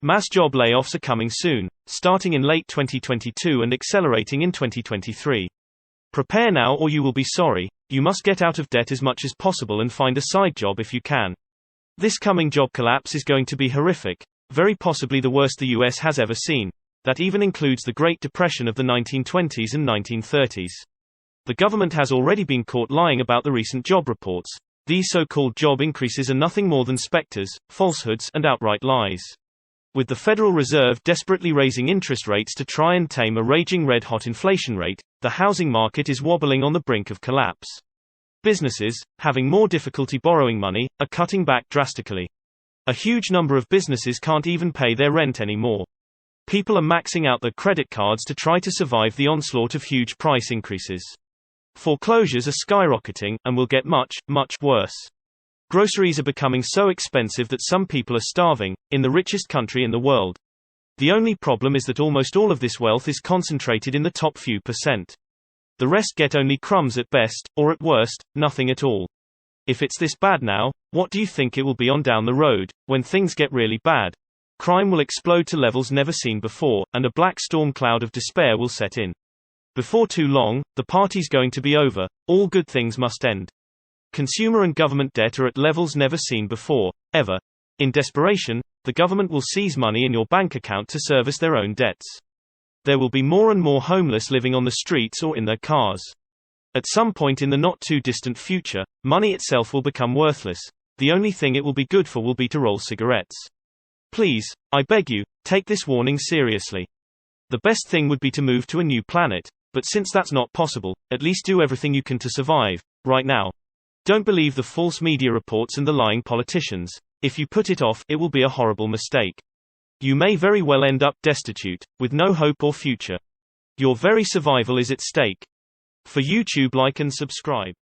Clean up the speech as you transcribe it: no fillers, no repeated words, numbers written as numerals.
Mass job layoffs are coming soon, starting in late 2022 and accelerating in 2023. Prepare now or you will be sorry. You must get out of debt as much as possible and find a side job if you can. This coming job collapse is going to be horrific, very possibly the worst the US has ever seen. That even includes the Great Depression of the 1920s and 1930s. The government has already been caught lying about the recent job reports. These so-called job increases are nothing more than specters, falsehoods, and outright lies. With the Federal Reserve desperately raising interest rates to try and tame a raging red-hot inflation rate, the housing market is wobbling on the brink of collapse. Businesses, having more difficulty borrowing money, are cutting back drastically. A huge number of businesses can't even pay their rent anymore. People are maxing out their credit cards to try to survive the onslaught of huge price increases. Foreclosures are skyrocketing, and will get much, much worse. Groceries are becoming so expensive that some people are starving, in the richest country in the world. The only problem is that almost all of this wealth is concentrated in the top few percent. The rest get only crumbs at best, or at worst, nothing at all. If it's this bad now, what do you think it will be on down the road, when things get really bad? Crime will explode to levels never seen before, and a black storm cloud of despair will set in. Before too long, the party's going to be over, all good things must end. Consumer and government debt are at levels never seen before, ever. In desperation, the government will seize money in your bank account to service their own debts. There will be more and more homeless living on the streets or in their cars. At some point in the not-too-distant future, money itself will become worthless. The only thing it will be good for will be to roll cigarettes. Please, I beg you, take this warning seriously. The best thing would be to move to a new planet, but since that's not possible, at least do everything you can to survive, right now. Don't believe the false media reports and the lying politicians. If you put it off, it will be a horrible mistake. You may very well end up destitute, with no hope or future. Your very survival is at stake. For YouTube, like and subscribe.